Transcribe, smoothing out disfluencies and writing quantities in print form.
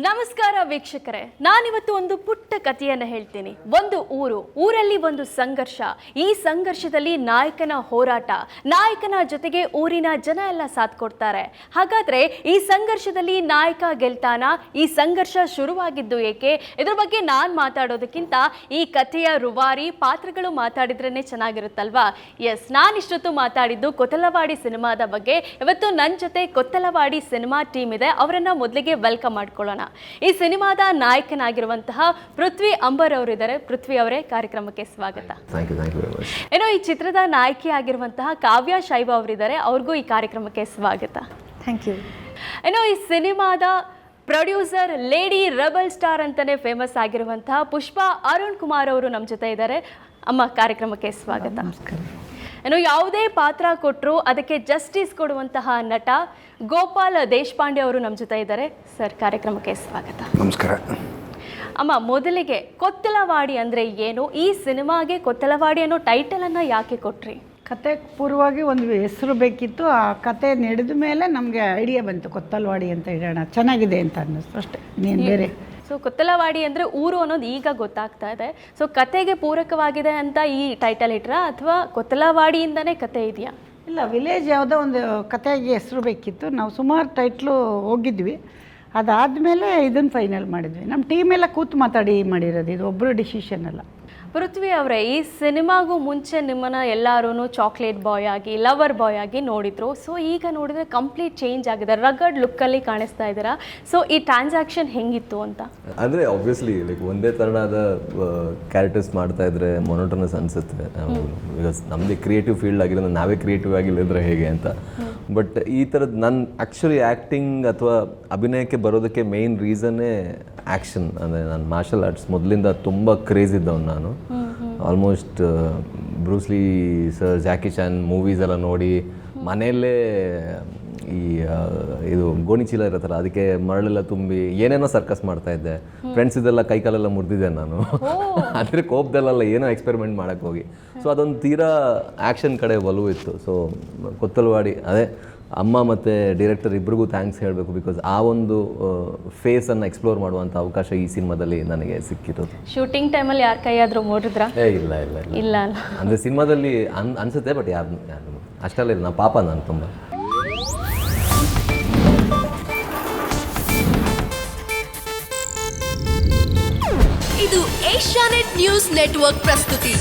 ನಮಸ್ಕಾರ ವೀಕ್ಷಕರೇ, ನಾನಿವತ್ತು ಒಂದು ಪುಟ್ಟ ಕಥೆಯನ್ನು ಹೇಳ್ತೀನಿ. ಒಂದು ಊರಲ್ಲಿ ಒಂದು ಸಂಘರ್ಷ. ಈ ಸಂಘರ್ಷದಲ್ಲಿ ನಾಯಕನ ಹೋರಾಟ, ನಾಯಕನ ಜೊತೆಗೆ ಊರಿನ ಜನ ಎಲ್ಲ ಸಾಥ್ ಕೊಡ್ತಾರೆ. ಹಾಗಾದ್ರೆ ಈ ಸಂಘರ್ಷದಲ್ಲಿ ನಾಯಕ ಗೆಲ್ತಾನ? ಈ ಸಂಘರ್ಷ ಶುರುವಾಗಿದ್ದು ಏಕೆ? ಇದ್ರ ಬಗ್ಗೆ ನಾನು ಮಾತಾಡೋದಕ್ಕಿಂತ ಈ ಕಥೆಯ ರೂವಾರಿ ಪಾತ್ರಗಳು ಮಾತಾಡಿದ್ರೇನೆ ಚೆನ್ನಾಗಿರುತ್ತಲ್ವಾ? ಎಸ್, ನಾನಿಷ್ಟೊತ್ತು ಮಾತಾಡಿದ್ದು ಕೊತ್ತಲವಾಡಿ ಸಿನಿಮಾದ ಬಗ್ಗೆ. ಇವತ್ತು ನನ್ನ ಜೊತೆ ಕೊತ್ತಲವಾಡಿ ಸಿನಿಮಾ ಟೀಮ್ ಇದೆ. ಅವರನ್ನ ಮೊದಲಿಗೆ ವೆಲ್ಕಮ್ ಮಾಡ್ಕೊಳ್ಳೋಣ. ಈ ಸಿನಿಮಾದ ನಾಯಕನಾಗಿರುವಂತಹ ಪೃಥ್ವಿ ಅಂಬರ್ ಅವರಿದ್ದಾರೆ. ಪೃಥ್ವಿ ಅವರೇ, ಕಾರ್ಯಕ್ರಮಕ್ಕೆ ಸ್ವಾಗತ. ಏನೋ ಈ ಚಿತ್ರದ ನಾಯಕಿ ಆಗಿರುವಂತಹ ಕಾವ್ಯ ಶೈವ ಅವರಿದ್ದಾರೆ. ಅವ್ರಿಗೂ ಈ ಕಾರ್ಯಕ್ರಮಕ್ಕೆ ಸ್ವಾಗತ. Thank you. ಏನೋ ಈ ಸಿನಿಮಾದ ಪ್ರೊಡ್ಯೂಸರ್ ಲೇಡಿ ರೆಬಲ್ ಸ್ಟಾರ್ ಅಂತಾನೆ ಫೇಮಸ್ ಆಗಿರುವಂತಹ ಪುಷ್ಪಾ ಅರುಣ್ ಕುಮಾರ್ ಅವರು ನಮ್ಮ ಜೊತೆ ಇದ್ದಾರೆ. ಅಮ್ಮ, ಕಾರ್ಯಕ್ರಮಕ್ಕೆ ಸ್ವಾಗತ. ನಮಸ್ಕಾರ. ಏನೋ ಯಾವುದೇ ಪಾತ್ರ ಕೊಟ್ಟರು ಅದಕ್ಕೆ ಜಸ್ಟಿಸ್ ಕೊಡುವಂತಹ ನಟ ಗೋಪಾಲ್ ದೇಶಪಾಂಡೆ ಅವರು ನಮ್ಮ ಜೊತೆ ಇದ್ದಾರೆ. ಸರ್, ಕಾರ್ಯಕ್ರಮಕ್ಕೆ ಸ್ವಾಗತ. ನಮಸ್ಕಾರ. ಅಮ್ಮ, ಮೊದಲಿಗೆ ಕೊತ್ತಲವಾಡಿ ಅಂದರೆ ಏನು? ಈ ಸಿನಿಮಾಗೆ ಕೊತ್ತಲವಾಡಿ ಅನ್ನೋ ಟೈಟಲನ್ನು ಯಾಕೆ ಕೊಟ್ರಿ? ಕತೆ ಪೂರ್ವವಾಗಿ ಒಂದು ಹೆಸರು ಬೇಕಿತ್ತು. ಆ ಕತೆ ನಡೆದ ಮೇಲೆ ನಮಗೆ ಐಡಿಯಾ ಬಂತು, ಕೊತ್ತಲವಾಡಿ ಅಂತ ಇಡೋಣ, ಚೆನ್ನಾಗಿದೆ ಅಂತ ಅನ್ನಿಸ್ತು ಅಷ್ಟೇ, ಇನ್ನೇನು ಬೇರೆ. ಸೊ ಕೊತ್ತಲವಾಡಿ ಅಂದರೆ ಊರು ಅನ್ನೋದು ಈಗ ಗೊತ್ತಾಗ್ತಾ ಇದೆ. ಸೊ ಕತೆಗೆ ಪೂರಕವಾಗಿದೆ ಅಂತ ಈ ಟೈಟಲ್ ಇಟ್ರಾ ಅಥವಾ ಕೊತ್ತಲವಾಡಿಯಿಂದನೇ ಕತೆ ಇದೆಯಾ? ಇಲ್ಲ, ವಿಲೇಜ್ ಯಾವುದೋ ಒಂದು ಕತೆಗೆ ಹೆಸರು ಬೇಕಿತ್ತು. ನಾವು ಸುಮಾರು ಟೈಟ್ಲು ಹೋಗಿದ್ವಿ. ಅದಾದಮೇಲೆ ಇದನ್ನು ಫೈನಲ್ ಮಾಡಿದ್ವಿ. ನಮ್ಮ ಟೀಮೆಲ್ಲ ಕೂತು ಮಾತಾಡಿ ಮಾಡಿರೋದು, ಇದು ಒಬ್ಬರು ಡಿಸಿಷನ್ ಅಲ್ಲ. ಪೃಥ್ವಿ ಅವರೇ, ಈ ಸಿನಿಮಾಗೂ ಮುಂಚೆ ನಿಮ್ಮನ್ನು ಎಲ್ಲರೂ ಚಾಕ್ಲೇಟ್ ಬಾಯ್ ಆಗಿ, ಲವರ್ ಬಾಯ್ ಆಗಿ ನೋಡಿದ್ರು. ಸೊ ಈಗ ನೋಡಿದ್ರೆ ಕಂಪ್ಲೀಟ್ ಚೇಂಜ್ ಆಗಿದೆ, ರಗಡ್ ಲುಕ್ಕಲ್ಲಿ ಕಾಣಿಸ್ತಾ ಇದ್ದೀರಾ. ಸೊ ಈ ಟ್ರಾನ್ಸಾಕ್ಷನ್ ಹೆಂಗಿತ್ತು ಅಂತ? ಅಂದರೆ ಆಬ್ವಿಯಸ್ಲಿ ಲೈಕ್ ಒಂದೇ ಥರನಾದ ಕ್ಯಾರೆಕ್ಟರ್ಸ್ ಮಾಡ್ತಾ ಇದ್ರೆ ಮೊನೋಟನಸ್ ಅನಿಸುತ್ತೆ. ಬಿಕಾಸ್ ನಮ್ಮದೇ ಕ್ರಿಯೇಟಿವ್ ಫೀಲ್ಡ್ ಆಗಿರೋದು, ನಾವೇ ಕ್ರಿಯೇಟಿವ್ ಆಗಿಲ್ಲದ್ರೆ ಹೇಗೆ ಅಂತ. ಬಟ್ ಈ ಥರದ್ದು ನಾನು ಆ್ಯಕ್ಚುಲಿ ಆ್ಯಕ್ಟಿಂಗ್ ಅಥವಾ ಅಭಿನಯಕ್ಕೆ ಬರೋದಕ್ಕೆ ಮೇಯ್ನ್ ರೀಸನ್ನೇ ಆ್ಯಕ್ಷನ್. ಅಂದರೆ ನಾನು ಮಾರ್ಷಲ್ ಆರ್ಟ್ಸ್ ಮೊದಲಿಂದ ತುಂಬ ಕ್ರೇಜ್ ಇದ್ದವನು. ನಾನು ಆಲ್ಮೋಸ್ಟ್ ಬ್ರೂಸ್ಲಿ ಸರ್, ಜಾಕಿ ಚಾನ್ ಮೂವೀಸ್ ಎಲ್ಲ ನೋಡಿ ಮನೆಯಲ್ಲೇ ಈ ಇದು ಗೋಣಿ ಚೀಲ ಇರುತ್ತಲ್ಲ, ಅದಕ್ಕೆ ಮರಳೆಲ್ಲ ತುಂಬಿ ಏನೇನೋ ಸರ್ಕಸ್ ಮಾಡ್ತಾ ಇದ್ದೆ. ಫ್ರೆಂಡ್ಸ್ ಇದೆಲ್ಲ ಕೈಕಾಲೆಲ್ಲ ಮುರಿದಿದ್ದೆ ನಾನು. ಆದರೆ ಕೋಪದಲ್ಲೆಲ್ಲ ಏನೋ ಎಕ್ಸ್ಪೆರಿಮೆಂಟ್ ಮಾಡೋಕ್ಕೆ ಹೋಗಿ. ಸೊ ಅದೊಂದು ತೀರಾ ಆ್ಯಕ್ಷನ್ ಕಡೆ ಒಲವು ಇತ್ತು. ಸೊ ಕೊತ್ತಲವಾಡಿ, ಅದೇ ಅಮ್ಮ ಮತ್ತು ಡೈರೆಕ್ಟರ್ ಇಬ್ರಿಗೂ ಥ್ಯಾಂಕ್ಸ್ ಹೇಳಬೇಕು. ಬಿಕಾಸ್ ಆ ಒಂದು ಫೇಸನ್ನು ಎಕ್ಸ್ಪ್ಲೋರ್ ಮಾಡುವಂಥ ಅವಕಾಶ ಈ ಸಿನಿಮಾದಲ್ಲಿ ನನಗೆ ಸಿಕ್ಕಿರೋದು. ಶೂಟಿಂಗ್ ಟೈಮಲ್ಲಿ ಯಾರ ಕೈಯಾದರೂ ಮುರಿದ್ರಾ? ಇಲ್ಲ ಇಲ್ಲ ಇಲ್ಲ. ಅಂದರೆ ಸಿನಿಮಾದಲ್ಲಿ ಅನಿಸುತ್ತೆ, ಬಟ್ ಯಾರು ಅಷ್ಟಲ್ಲ. ಇಲ್ಲ, ಪಾಪ ನಾನು ತುಂಬ. ಇದು ಏಷ್ಯಾನೆಟ್ ನ್ಯೂಸ್ ನೆಟ್ವರ್ಕ್ ಪ್ರಸ್ತುತಿ.